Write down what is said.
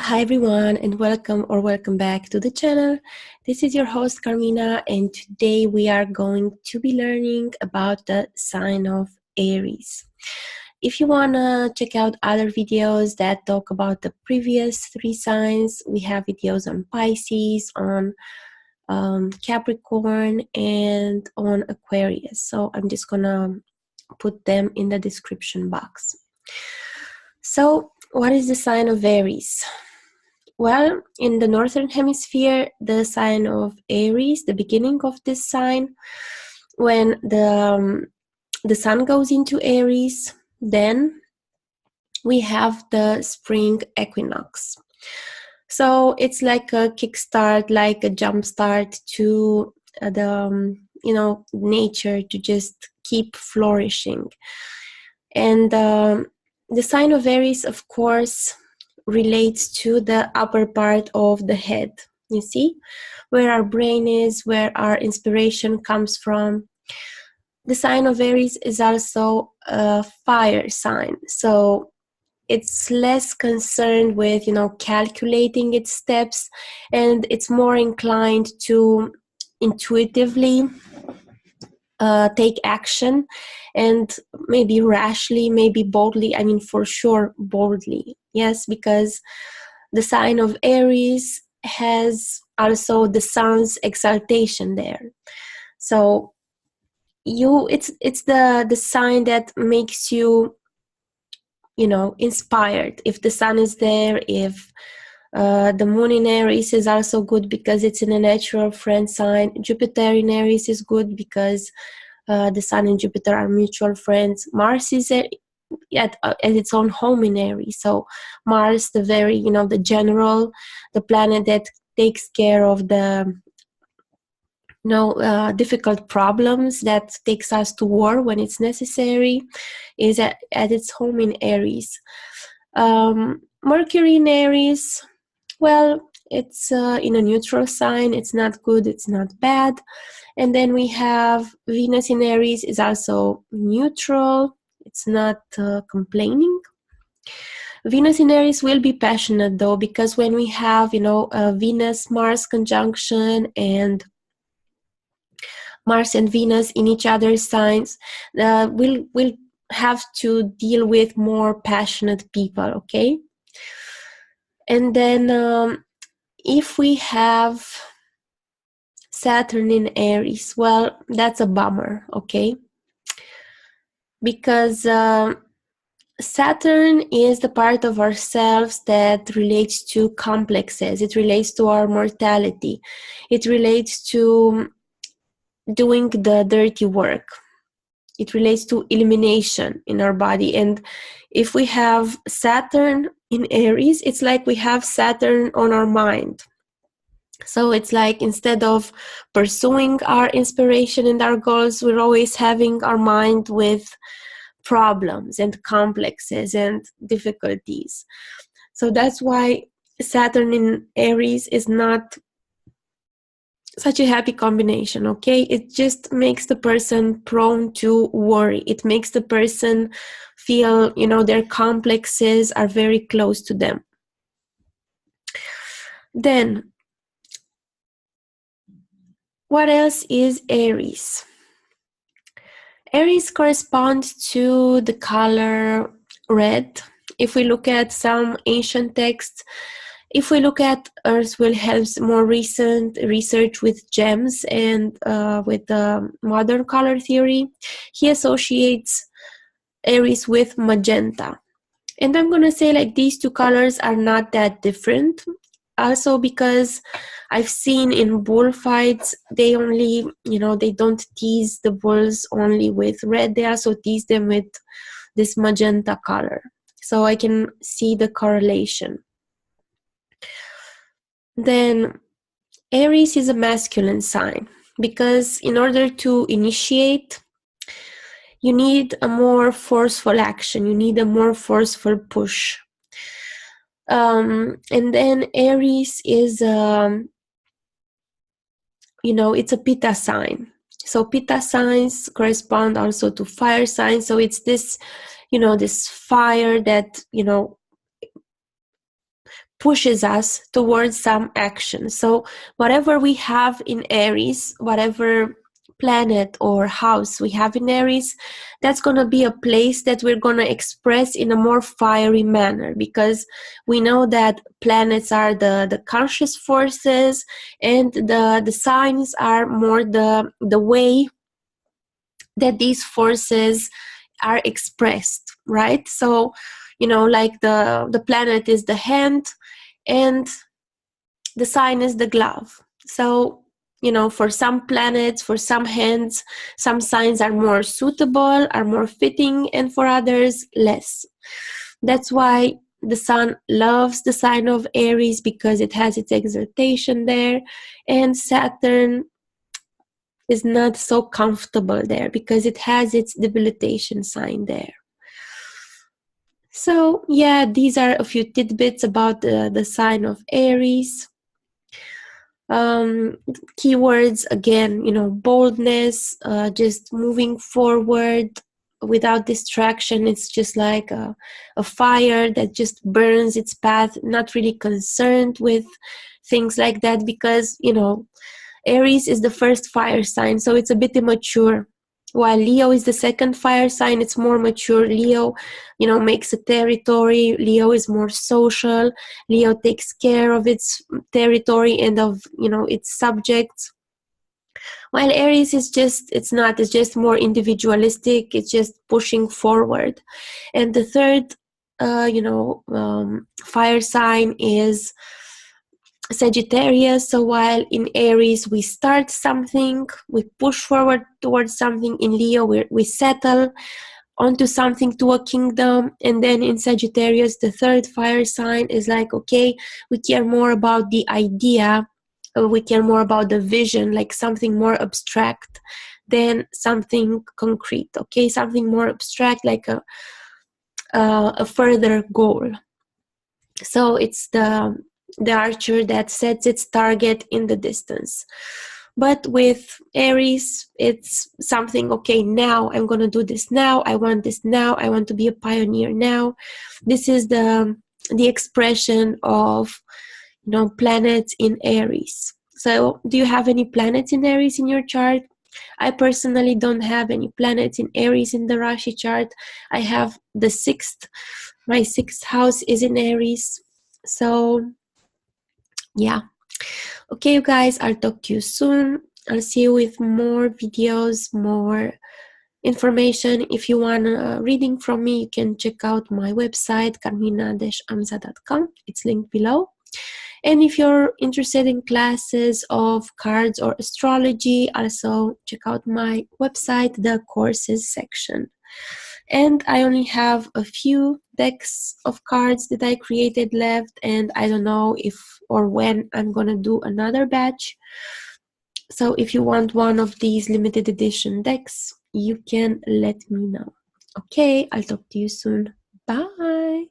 Hi everyone, and welcome back to the channel. This is your host Carmina, and today we are going to be learning about the sign of Aries. If you want to check out other videos that talk about the previous three signs, we have videos on Pisces, on Capricorn, and on Aquarius. So I'm just gonna put them in the description box. So what is the sign of Aries? Well, in the northern hemisphere, the sign of Aries, the beginning of this sign, when the sun goes into Aries, then we have the spring equinox. So it's like a kickstart, like a jump start to the nature to just keep flourishing. And the sign of Aries, of course, relates to the upper part of the head. You see, where our brain is, where our inspiration comes from. The sign of Aries is also a fire sign, so it's less concerned with calculating its steps, and it's more inclined to intuitively take action, and maybe rashly, maybe boldly. I mean, for sure boldly, yes, because the sign of Aries has also the sun's exaltation there. So it's the sign that makes you inspired. If the sun is there, if the moon in Aries is also good because it's in a natural friend sign. Jupiter in Aries is good because the sun and Jupiter are mutual friends. Mars is at its own home in Aries. So Mars, the very, the general, the planet that takes care of the difficult problems, that takes us to war when it's necessary, is at its home in Aries. Mercury in Aries, well, it's in a neutral sign. It's not good, it's not bad. And then we have Venus in Aries is also neutral. It's not complaining. Venus in Aries will be passionate though, because when we have, a Venus-Mars conjunction and Mars and Venus in each other's signs, we'll have to deal with more passionate people, okay? And then if we have Saturn in Aries, well, that's a bummer, okay? Because Saturn is the part of ourselves that relates to complexes. It relates to our mortality. It relates to doing the dirty work. It relates to elimination in our body. And if we have Saturn in Aries, it's like we have Saturn on our mind. So it's like instead of pursuing our inspiration and our goals, we're always having our mind with problems and complexes and difficulties. So that's why Saturn in Aries is not such a happy combination, okay? It just makes the person prone to worry. It makes the person feel, their complexes are very close to them. Then, what else is Aries? Aries corresponds to the color red. If we look at some ancient texts, if we look at Earth Will Help's more recent research with gems and with the modern color theory, he associates Aries with magenta. And I'm going to say like these two colors are not that different. Also because I've seen in bullfights, they only, they don't tease the bulls only with red. They also tease them with this magenta color. So I can see the correlation. Then Aries is a masculine sign because in order to initiate, you need a more forceful action. You need a more forceful push. And then Aries is, it's a Pitta sign. So Pitta signs correspond also to fire signs. So it's this, this fire that, pushes us towards some action. So whatever we have in Aries, whatever planet or house we have in Aries, that's going to be a place that we're going to express in a more fiery manner, because we know that planets are the conscious forces, and the signs are more the way that these forces are expressed, right? So, like the planet is the hand and the sign is the glove. So, for some planets, for some hands, some signs are more suitable, are more fitting, and for others, less. That's why the sun loves the sign of Aries, because it has its exaltation there, and Saturn is not so comfortable there because it has its debilitation sign there. So yeah, these are a few tidbits about the sign of Aries. Keywords again, boldness, just moving forward without distraction. It's just like a fire that just burns its path, not really concerned with things like that, because Aries is the first fire sign, so it's a bit immature. While Leo is the second fire sign, it's more mature. Leo, makes a territory. Leo is more social. Leo takes care of its territory and of, its subjects. While Aries is it's just more individualistic. It's just pushing forward. And the third, fire sign is Sagittarius. So while in Aries we start something, we push forward towards something, in Leo we settle onto something, to a kingdom. And then in Sagittarius, the third fire sign is like, okay, we care more about the idea, we care more about the vision, like something more abstract than something concrete. Okay, something more abstract, like a further goal. So it's the archer that sets its target in the distance. But with Aries, it's something, okay, now I'm going to do this now. I want this now. I want to be a pioneer now. This is the expression of, planets in Aries. So do you have any planets in Aries in your chart? I personally don't have any planets in Aries in the Rashi chart. I have my sixth house is in Aries. So yeah. Okay, you guys, I'll talk to you soon. I'll see you with more videos, more information. If you want a reading from me, you can check out my website, carmina-amza.com. It's linked below. And if you're interested in classes of cards or astrology, also check out my website, the courses section. And I only have a few decks of cards that I created left, and I don't know if or when I'm gonna do another batch. So if you want one of these limited edition decks, you can let me know. Okay, I'll talk to you soon. Bye!